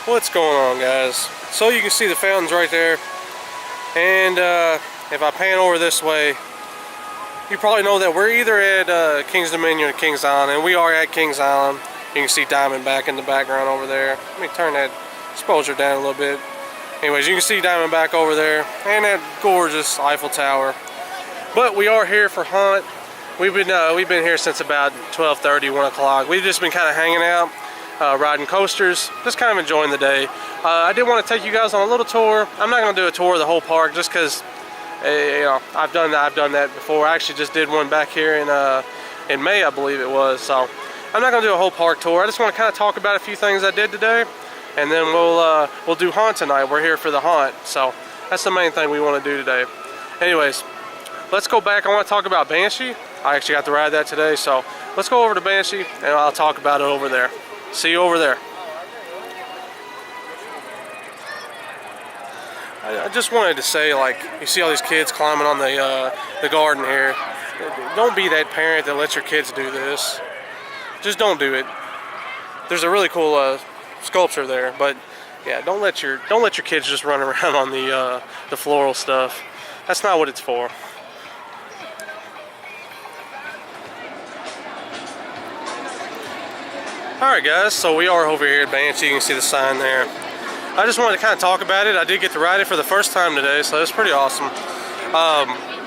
What's going on, guys? So you can see the fountains right there, and if I pan over this way, you probably know that we're either at Kings Dominion or Kings Island, and we are at Kings Island. You can see Diamondback in the background over there. Let me turn that exposure down a little bit. Anyways, you can see Diamondback over there, and that gorgeous Eiffel Tower. But we are here for hunt. We've been here since about 12:30, 1 o'clock. We've just been kind of hanging out. Riding coasters, just kind of enjoying the day. I did want to take you guys on a little tour. I'm not going to do a tour of the whole park just because, I've done that before. I actually just did one back here in May, I believe it was. So I'm not going to do a whole park tour. I just want to kind of talk about a few things I did today, and then we'll do hunt tonight. We're here for the hunt, so that's the main thing we want to do today. Anyways, let's go back. I want to talk about Banshee. I actually got to ride that today, so let's go over to Banshee and I'll talk about it over there. See you over there. I just wanted to say, like, you see all these kids climbing on the garden here. Don't be that parent that lets your kids do this. Just don't do it. There's a really cool sculpture there, but yeah, don't let your kids just run around on the floral stuff. That's not what it's for. Alright guys, so we are over here at Banshee. You can see the sign there. I just wanted to kind of talk about it. I did get to ride it for the first time today, so it's pretty awesome.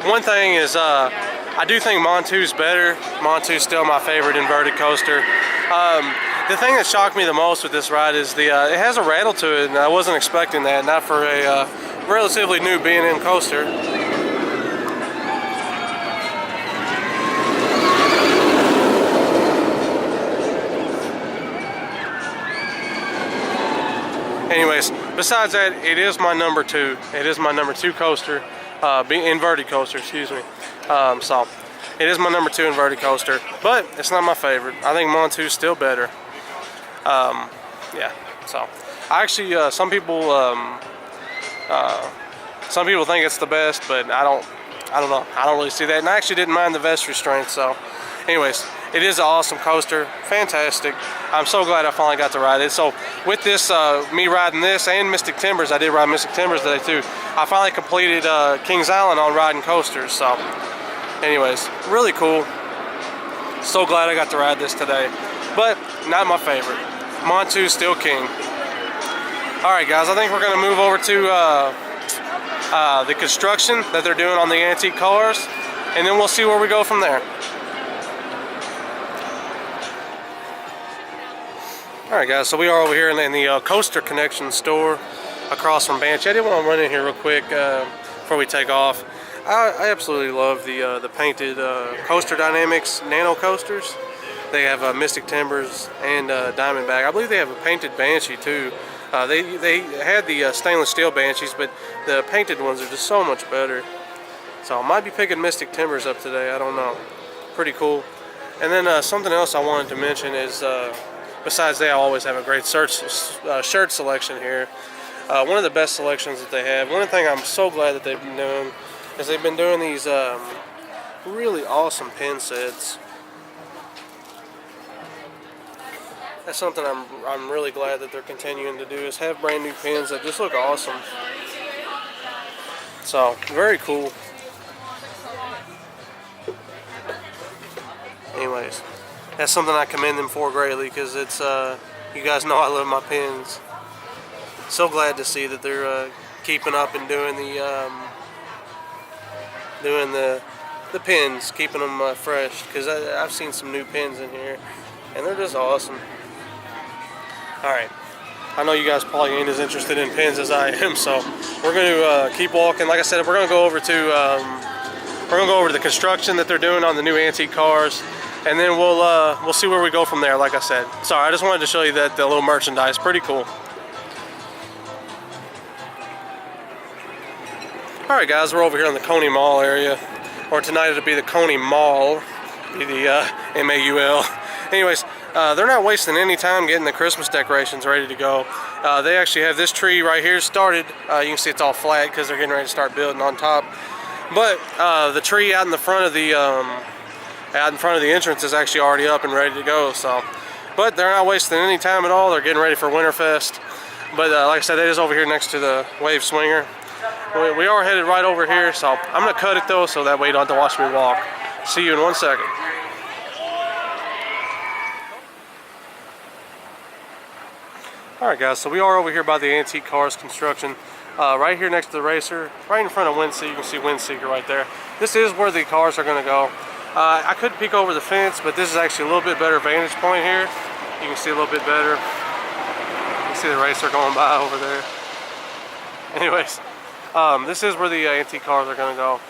One thing is, I do think Montu's better. Montu's still my favorite inverted coaster. The thing that shocked me the most with this ride is it has a rattle to it, and I wasn't expecting that, not for a relatively new B&M coaster. Anyways, besides that, it is my number two. It is my number two coaster, inverted coaster, excuse me. So, it is my number two inverted coaster, but it's not my favorite. I think Montu's still better. Yeah, so. I actually, some people think it's the best, but I don't know. I don't really see that, and I actually didn't mind the vest restraint, so. Anyways, it is an awesome coaster, fantastic. I'm so glad I finally got to ride it. So with this, me riding this and Mystic Timbers, I did ride Mystic Timbers today too. I finally completed Kings Island on riding coasters. So anyways, really cool. So glad I got to ride this today, but not my favorite. Montu's still king. All right guys, I think we're gonna move over to the construction that they're doing on the antique cars, and then we'll see where we go from there. Alright guys, so we are over here in the Coaster Connection store across from Banshee. I did want to run in here real quick before we take off. I absolutely love the painted Coaster Dynamics Nano coasters. They have Mystic Timbers and Diamondback. I believe they have a painted Banshee too. They had the stainless steel Banshees, but the painted ones are just so much better. So I might be picking Mystic Timbers up today, I don't know. Pretty cool. And then something else I wanted to mention is, besides that, I always have a great shirt selection here. One of the best selections that they have. One thing I'm so glad that they've been doing is they've been doing these really awesome pin sets. That's something I'm really glad that they're continuing to do, is have brand new pins that just look awesome. So very cool. Anyways, that's something I commend them for greatly, because it's, you guys know I love my pins. So glad to see that they're keeping up and doing the pins, keeping them fresh, because I've seen some new pins in here, and they're just awesome. Alright, I know you guys probably ain't as interested in pins as I am, so we're going to keep walking. Like I said, we're going to go over to the construction that they're doing on the new antique cars. And then we'll see where we go from there, like I said. Sorry, I just wanted to show you the little merchandise. Pretty cool. Alright guys, we're over here in the Coney Mall area. Or tonight it'll be the Coney Mall. Be the M-A-U-L. Anyways, they're not wasting any time getting the Christmas decorations ready to go. They actually have this tree right here started. You can see it's all flat because they're getting ready to start building on top. But the tree out in the front of the entrance is actually already up and ready to go. So, but they're not wasting any time at all. They're getting ready for Winterfest. But like I said, that is over here next to the Wave Swinger. We are headed right over here, so I'm gonna cut it though, so that way you don't have to watch me walk. See you in 1 second. Alright guys, so we are over here by the Antique Cars Construction. Right here next to the racer, right in front of Windseeker. You can see Windseeker right there. This is where the cars are going to go. I could peek over the fence, but this is actually a little bit better vantage point here. You can see a little bit better. You can see the racer going by over there. Anyways, this is where the antique cars are going to go.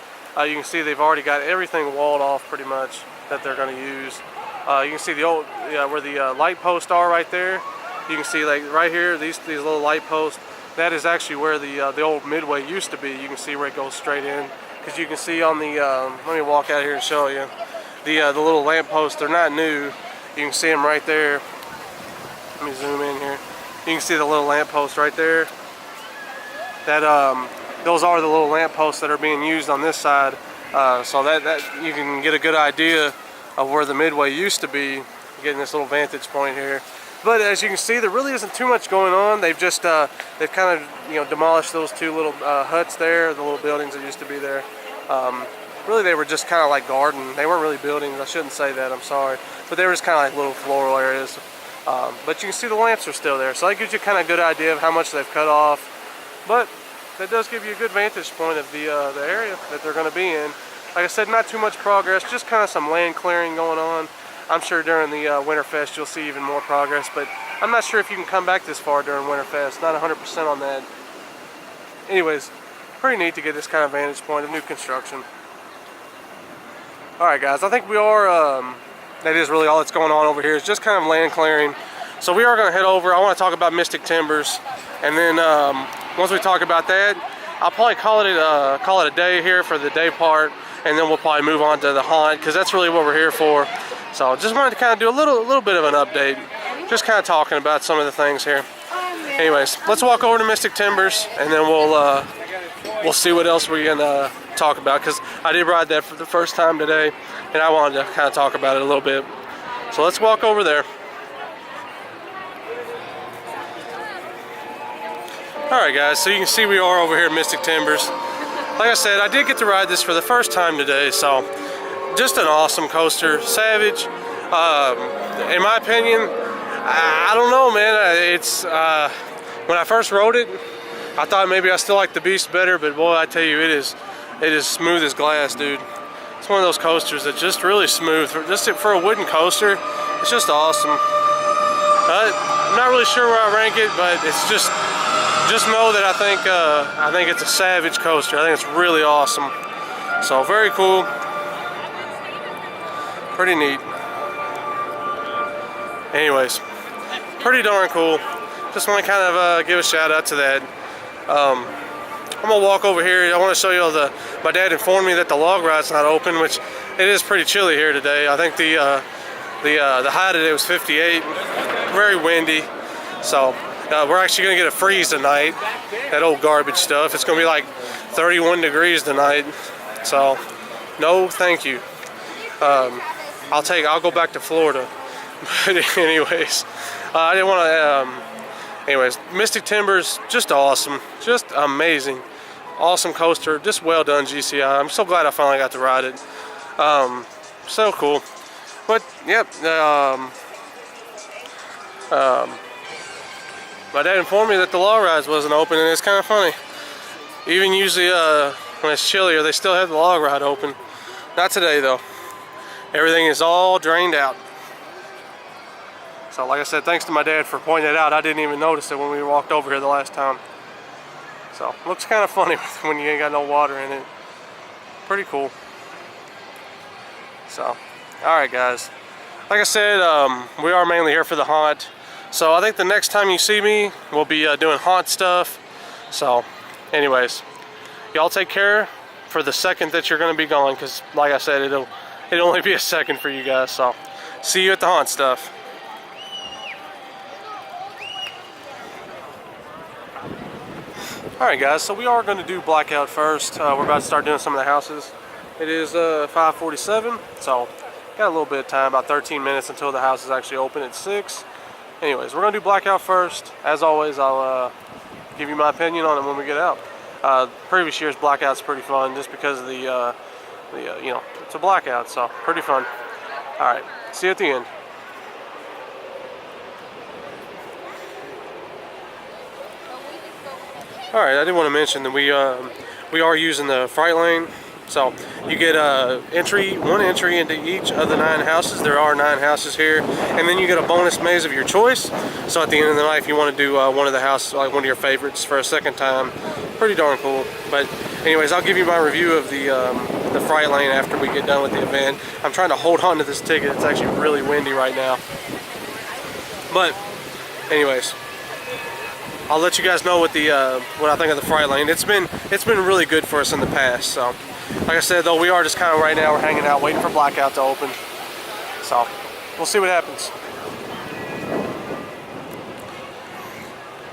You can see they've already got everything walled off pretty much that they're going to use. You can see the old, where the light posts are right there. You can see like right here, these little light posts. That is actually where the old Midway used to be. You can see where it goes straight in. Because you can see on the, let me walk out here and show you. The little lamp posts, they're not new. You can see them right there. Let me zoom in here. You can see the little lamp posts right there. That those are the little lamp posts that are being used on this side. So that you can get a good idea of where the Midway used to be, getting this little vantage point here. But as you can see, there really isn't too much going on. They've just they've kind of demolished those two little huts there, the little buildings that used to be there. Really, they were just kind of like garden. They weren't really buildings. I shouldn't say that. I'm sorry, but they were just kind of like little floral areas. But you can see the lamps are still there, so that gives you kind of a good idea of how much they've cut off. But that does give you a good vantage point of the area that they're going to be in. Like I said, not too much progress, just kind of some land clearing going on. I'm sure during the Winterfest you'll see even more progress, but I'm not sure if you can come back this far during Winterfest. Not 100% on that. Anyways, pretty neat to get this kind of vantage point of new construction. Alright guys, I think we are, that is really all that's going on over here. It's just kind of land clearing. So we are going to head over. I want to talk about Mystic Timbers, and then once we talk about that, I'll probably call it a day here for the day part, and then we'll probably move on to the haunt, because that's really what we're here for. So just wanted to kind of do a little bit of an update, just kind of talking about some of the things here. Anyways, let's walk over to Mystic Timbers, and then we'll see what else we can talk about, because I did ride that for the first time today, and I wanted to kind of talk about it a little bit. So let's walk over there. Alright guys, so you can see we are over here at Mystic Timbers. Like I said, I did get to ride this for the first time today, so just an awesome coaster. Savage. In my opinion, I don't know, man. It's when I first rode it, I thought maybe I still liked the Beast better, but boy, I tell you, it is smooth as glass, dude. It's one of those coasters that's just really smooth. Just for a wooden coaster, it's just awesome. I'm not really sure where I rank it, but it's just know that I think it's a Savage coaster. I think it's really awesome. So very cool. Pretty neat. Anyways, pretty darn cool. Just want to kind of give a shout out to that. I'm gonna walk over here. I want to show you my dad informed me that the log ride's not open, which it is pretty chilly here today. I think the high today was 58. Very windy. So we're actually gonna get a freeze tonight. That old garbage stuff. It's gonna be like 31 degrees tonight. So no, thank you. I'll go back to Florida. But anyways, I didn't want to. Anyways, Mystic Timbers, just awesome, just amazing, awesome coaster, just well done, GCI. I'm so glad I finally got to ride it. So cool. But yep. My dad informed me that the log rides wasn't open, and it's kind of funny. Even usually when it's chillier, they still have the log ride open. Not today though. Everything is all drained out. So like I said, thanks to my dad for pointing it out. I didn't even notice it when we walked over here the last time. So looks kind of funny when you ain't got no water in it. Pretty cool. So, alright guys. Like I said, we are mainly here for the haunt. So I think the next time you see me, we'll be doing haunt stuff. So anyways, y'all take care for the second that you're going to be gone, because like I said, it'll only be a second for you guys. So see you at the haunt stuff. Alright guys, so we are going to do Blackout first. We're about to start doing some of the houses. It is 5:47, so got a little bit of time, about 13 minutes until the house is actually open at 6. anyways, we're gonna do blackout first. As always, I'll give you my opinion on it when we get out. Previous year's blackout's pretty fun, just because of the you know, it's a blackout, so pretty fun. All right, see you at the end. All right, I did want to mention that we are using the Fright Lane, so you get one entry into each of the 9 houses. There are 9 houses here, and then you get a bonus maze of your choice. So at the end of the night, if you want to do one of the houses, like one of your favorites, for a second time, pretty darn cool. But anyways, I'll give you my review of the Fright Lane after we get done with the event. I'm trying to hold on to this ticket. It's actually really windy right now. But anyways, I'll let you guys know what I think of the Fright Lane. It's been really good for us in the past. So, like I said, though, we are just kind of right now, we're hanging out, waiting for blackout to open. So, we'll see what happens.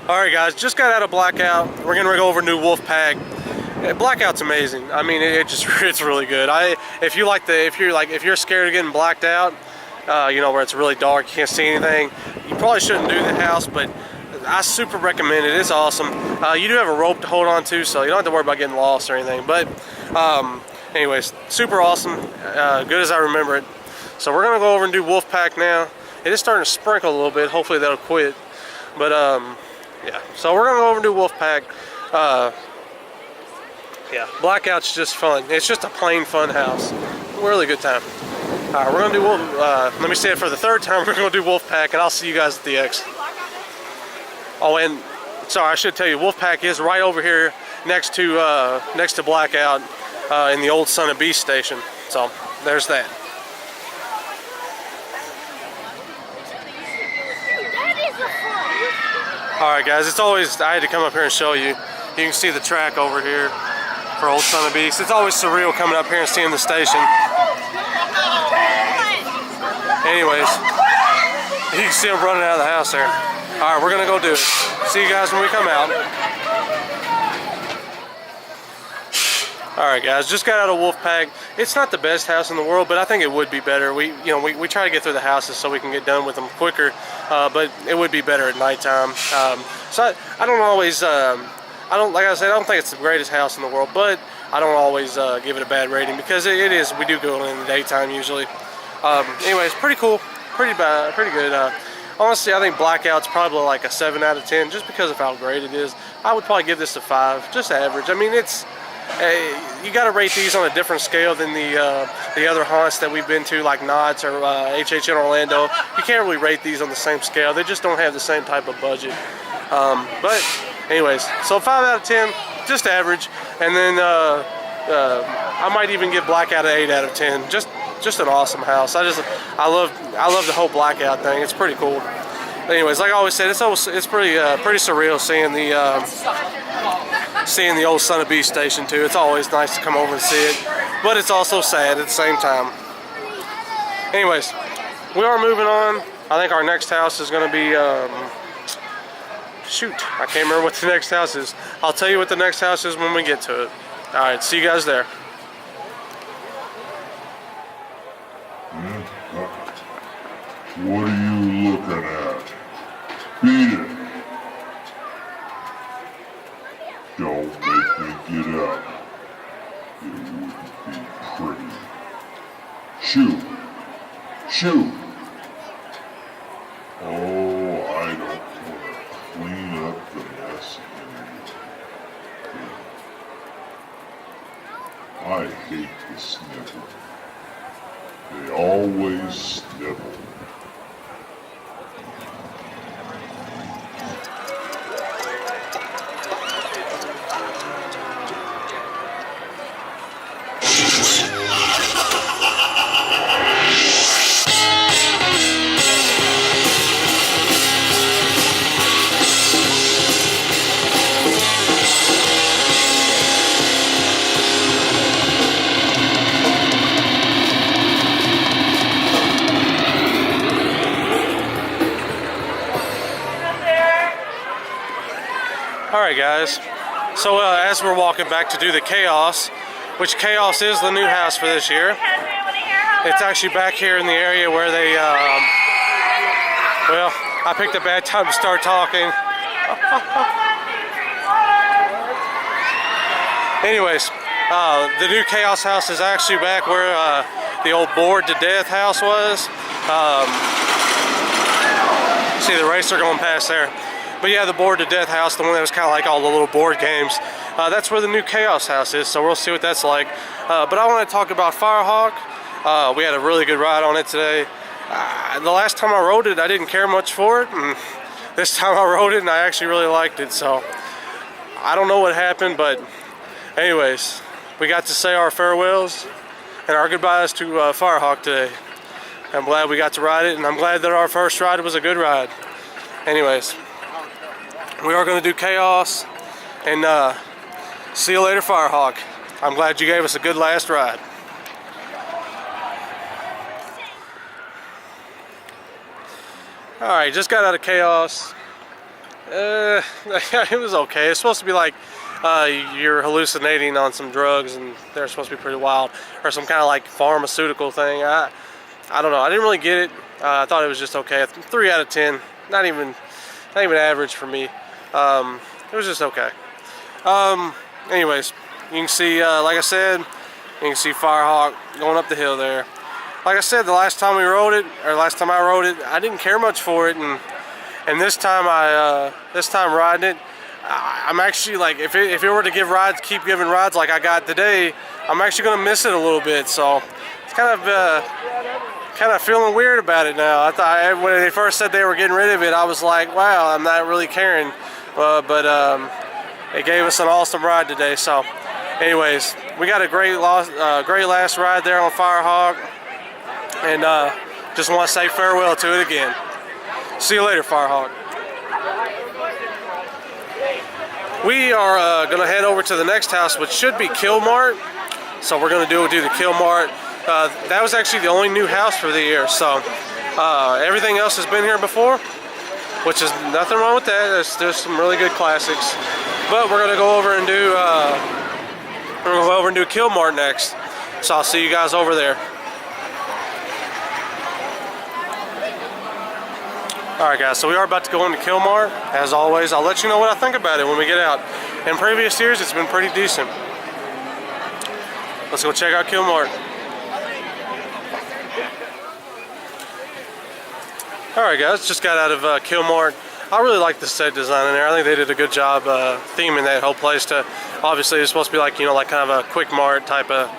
All right, guys, just got out of blackout. We're gonna go over new Wolfpack. Blackout's amazing. I mean, it's really good. If you're scared of getting blacked out, you know, where it's really dark, you can't see anything, you probably shouldn't do the house, but I super recommend it. It's awesome. You do have a rope to hold on to, so you don't have to worry about getting lost or anything. But anyways, super awesome. Good as I remember it. So we're gonna go over and do Wolfpack now. It is starting to sprinkle a little bit. Hopefully that'll quit. But yeah. So we're gonna go over and do Wolfpack. Yeah, blackout's just fun. It's just a plain fun house. Really good time. All right, we're gonna do let me say it for the 3rd time. We're gonna do Wolfpack, and I'll see you guys at the X. Oh, and sorry, I should tell you, Wolfpack is right over here next to Blackout in the old Son of Beast station. So there's that. All right, guys, it's always, I had to come up here and show you. You can see the track over here for old Son of Beast. It's always surreal coming up here and seeing the station. Anyways, you can see them running out of the house there. All right, we're gonna go do it. See you guys when we come out. All right, guys, just got out of Wolfpack. It's not the best house in the world, but I think it would be better. We try to get through the houses so we can get done with them quicker, but it would be better at nighttime. So I don't always, like I said, I don't think it's the greatest house in the world, but I don't always give it a bad rating, because it is. We do go in the daytime usually. Anyways, pretty cool, pretty good. Honestly, I think Blackout's probably like a 7 out of 10, just because of how great it is. I would probably give this a 5, just average. I mean, it's you got to rate these on a different scale than the other haunts that we've been to, like Knott's or HH in Orlando. You can't really rate these on the same scale. They just don't have the same type of budget. But anyways, so 5 out of 10, just average. And then I might even give Blackout an 8 out of 10. Just an awesome house. I love the whole Blackout thing. It's pretty cool. Anyways, like I always said, it's pretty surreal seeing the old Son of Beast station too. It's always nice to come over and see it, but it's also sad at the same time. Anyways, we are moving on. I think our next house is going to be shoot, I can't remember what the next house is. I'll tell you what the next house is when we get to it. All right, see you guys there. What are you looking at? Beat it. Don't make me get up. It wouldn't be pretty. Shoot. Shoot. Oh, I don't want to clean up the mess anymore. I hate the sniffle. They always snivel. Alright guys, so as we're walking back to do the Chaos, which Chaos is the new house for this year, it's actually back here in the area where they, well, I picked a bad time to start talking. Anyways, the new Chaos House is actually back where the old Bored to Death house was. See the racer going past there. But yeah, the Bored to Death house, the one that was kind of like all the little board games, that's where the new Chaos House is, so we'll see what that's like. But I want to talk about Firehawk. We had a really good ride on it today. The last time I rode it, I didn't care much for it, and this time I rode it and I actually really liked it, so I don't know what happened, but anyways, we got to say our farewells and our goodbyes to Firehawk today. I'm glad we got to ride it, and I'm glad that our first ride was a good ride. Anyways, we are going to do Chaos, and see you later, Firehawk. I'm glad you gave us a good last ride. Alright, just got out of Chaos. It was okay. It's supposed to be like you're hallucinating on some drugs and they're supposed to be pretty wild, or some kind of like pharmaceutical thing. I don't know. I didn't really get it. I thought it was just okay. 3 out of 10. Not even average for me. It was just okay. Anyways, you can see, like I said, you can see Firehawk going up the hill there. Like I said, the last time we rode it, or last time I rode it, I didn't care much for it, and this time riding it, I'm actually like, if it were to keep giving rides like I got today, I'm actually gonna miss it a little bit. So it's kind of feeling weird about it now. I thought when they first said they were getting rid of it, I was like, wow, I'm not really caring. But it gave us an awesome ride today. So, anyways, we got a great last ride there on Firehawk, and just want to say farewell to it again. See you later, Firehawk. We are going to head over to the next house, which should be Killmart. So we're going to do the Killmart. That was actually the only new house for the year. So everything else has been here before, which is nothing wrong with that. There's some really good classics. But we're going to go over and do Killmart next. So I'll see you guys over there. Alright guys, so we are about to go into Killmart. As always, I'll let you know what I think about it when we get out. In previous years, it's been pretty decent. Let's go check out Killmart. Alright guys, just got out of Killmart. I really like the set design in there. I think they did a good job theming that whole place to, obviously it's supposed to be like, like kind of a quick mart type of,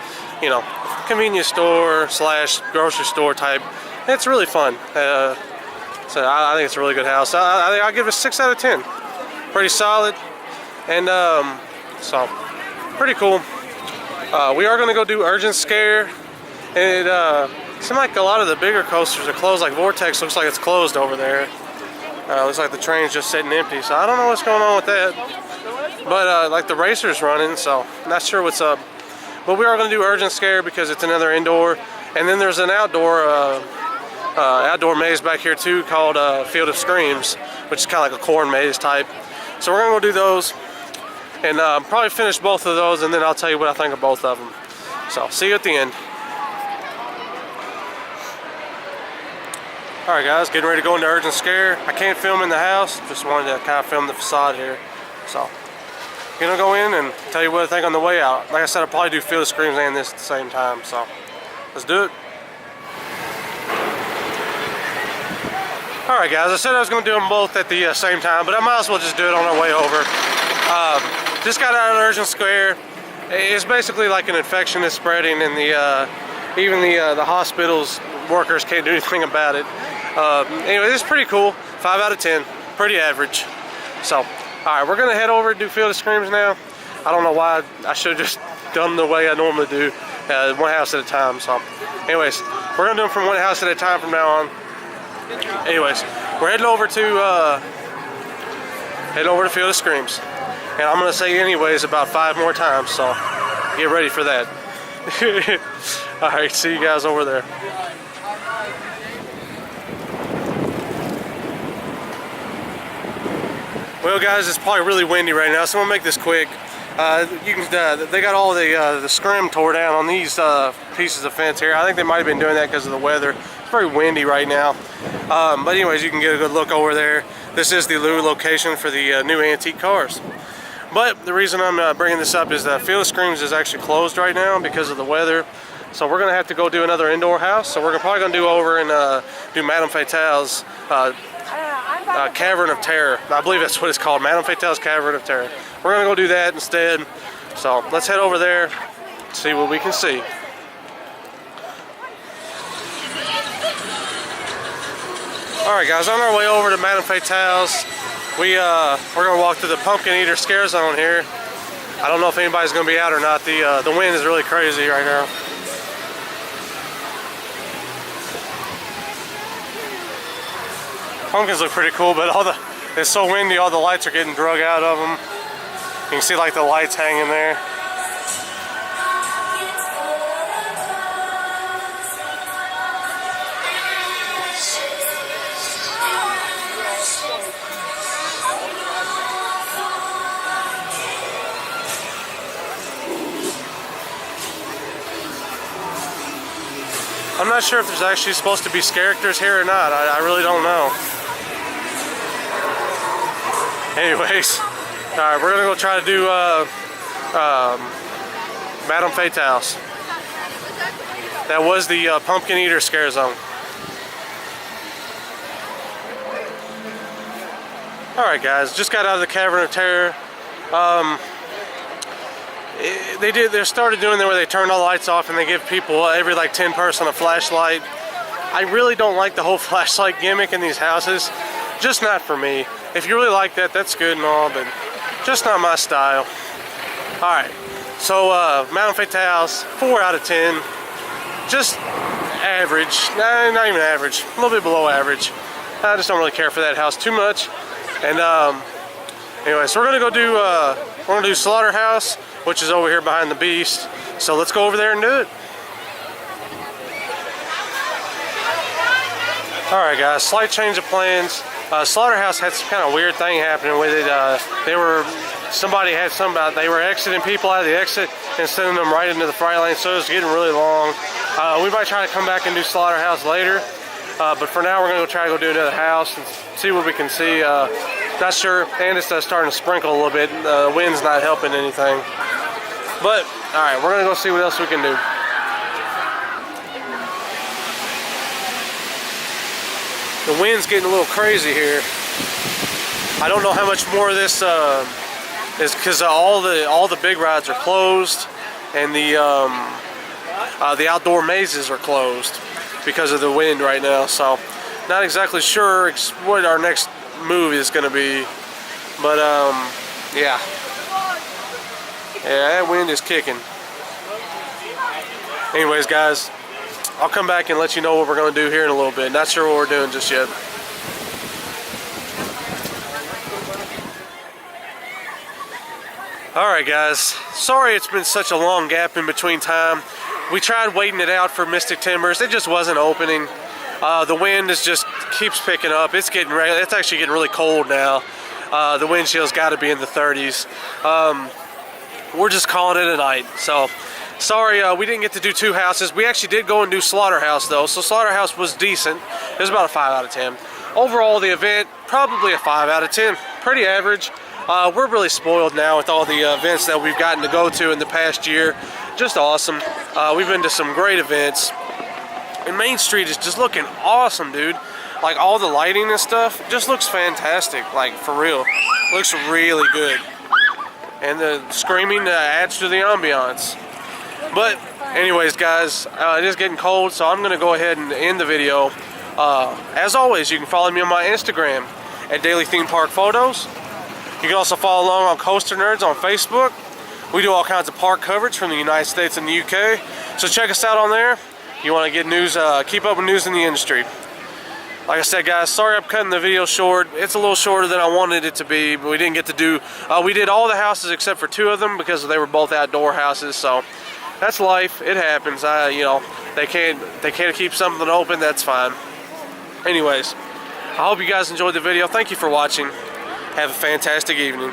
convenience store / grocery store type. It's really fun. So I think it's a really good house. I'll give it a 6 out of 10. Pretty solid, and so pretty cool. We are going to go do Urgent Scare, and it seems like a lot of the bigger coasters are closed. Like Vortex looks like it's closed over there. Looks like the train's just sitting empty, so I don't know what's going on with that. But like the racer's running, so not sure what's up. But we are going to do Urgent Scare because it's another indoor, and then there's an outdoor maze back here too called Field of Screams, which is kind of like a corn maze type. So we're gonna go do those, and probably finish both of those, and then I'll tell you what I think of both of them. So see you at the end. Alright guys, getting ready to go into Urgent Scare. I can't film in the house, just wanted to kind of film the facade here. So gonna go in and tell you what I think on the way out. Like I said, I'll probably do Field of Screams and this at the same time, so let's do it. Alright guys, I said I was going to do them both at the same time, but I might as well just do it on our way over. Just got out of Urgent Scare. It's basically like an infection is spreading, and even the hospital's workers can't do anything about it. Anyway, this is pretty cool. 5 out of 10. Pretty average. So, alright, we're going to head over and do Field of Screams now. I don't know why. I should have just done the way I normally do, one house at a time. So, anyways, we're going to do them from one house at a time from now on. Anyways, we're heading over to Field of Screams, and I'm gonna say anyways about 5 more times, so get ready for that. Alright, see you guys over there. Well guys, it's probably really windy right now, so I'm gonna make this quick. They got all the scrim tore down on these pieces of fence here. I think they might have been doing that because of the weather. It's very windy right now. But anyways, you can get a good look over there. This is the new location for the new antique cars. But the reason I'm bringing this up is that Field of Screams is actually closed right now because of the weather. So we're going to have to go do another indoor house. So we're probably going to do over and do Madame Fatale's Cavern of Terror. I believe that's what it's called, Madame Fatale's Cavern of Terror. We're going to go do that instead. So let's head over there, see what we can see. Alright guys, on our way over to Madame Fatale's, we're going to walk through the Pumpkin Eater Scare Zone here. I don't know if anybody's going to be out or not. The wind is really crazy right now. Pumpkins look pretty cool, but it's so windy, all the lights are getting drug out of them. You can see like the lights hanging there. I'm not sure if there's actually supposed to be characters here or not. I really don't know. Anyways, alright, we're gonna go try to do Madame Fatale's. That was the Pumpkin Eater Scare Zone. Alright guys, just got out of the Cavern of Terror. They started doing that where they turned all the lights off and they give people, every like 10 person, a flashlight. I really don't like the whole flashlight gimmick in these houses. Just not for me. If you really like that, that's good and all, but just not my style. Alright, so Madame Fatale's, 4 out of 10. Just average. Nah, not even average. A little bit below average. I just don't really care for that house too much. And anyway, so we're gonna go do Slaughterhouse, which is over here behind the Beast. So let's go over there and do it. Alright guys, slight change of plans. Slaughterhouse had some kind of weird thing happening with it. They were exiting people out of the exit and sending them right into the fry lane, so it was getting really long. We might try to come back and do Slaughterhouse later, but for now we're going to try to go do another house and see what we can see. Not sure, and it's starting to sprinkle a little bit. The wind's not helping anything. But, alright, we're going to go see what else we can do. The wind's getting a little crazy here. I don't know how much more of this is because all the big rides are closed, and the outdoor mazes are closed because of the wind right now. So, not exactly sure what our next move is going to be, but yeah, that wind is kicking. Anyways, guys, I'll come back and let you know what we're going to do here in a little bit. Not sure what we're doing just yet. Alright guys, sorry it's been such a long gap in between time. We tried waiting it out for Mystic Timbers. It just wasn't opening. The wind just keeps picking up. It's actually getting really cold now. The wind chill's got to be in the 30s. We're just calling it a night. So, sorry we didn't get to do 2 houses. We actually did go and do Slaughterhouse though. So Slaughterhouse was decent. It was about a 5 out of 10. Overall, the event, probably a 5 out of 10. Pretty average. We're really spoiled now with all the events that we've gotten to go to in the past year. Just awesome. We've been to some great events. And Main Street is just looking awesome, dude. Like all the lighting and stuff just looks fantastic. Like for real. Looks really good. And the screaming adds to the ambiance. But anyways, guys, it is getting cold, so I'm going to go ahead and end the video. As always, you can follow me on my Instagram at Daily Theme Park Photos. You can also follow along on Coaster Nerds on Facebook. We do all kinds of park coverage from the United States and the UK. So check us out on there. You want to get news, keep up with news in the industry. Like I said, guys, sorry I'm cutting the video short. It's a little shorter than I wanted it to be, but we didn't get to do. We did all the houses except for 2 of them because they were both outdoor houses. So that's life. It happens. You know, they can't keep something open. That's fine. Anyways, I hope you guys enjoyed the video. Thank you for watching. Have a fantastic evening.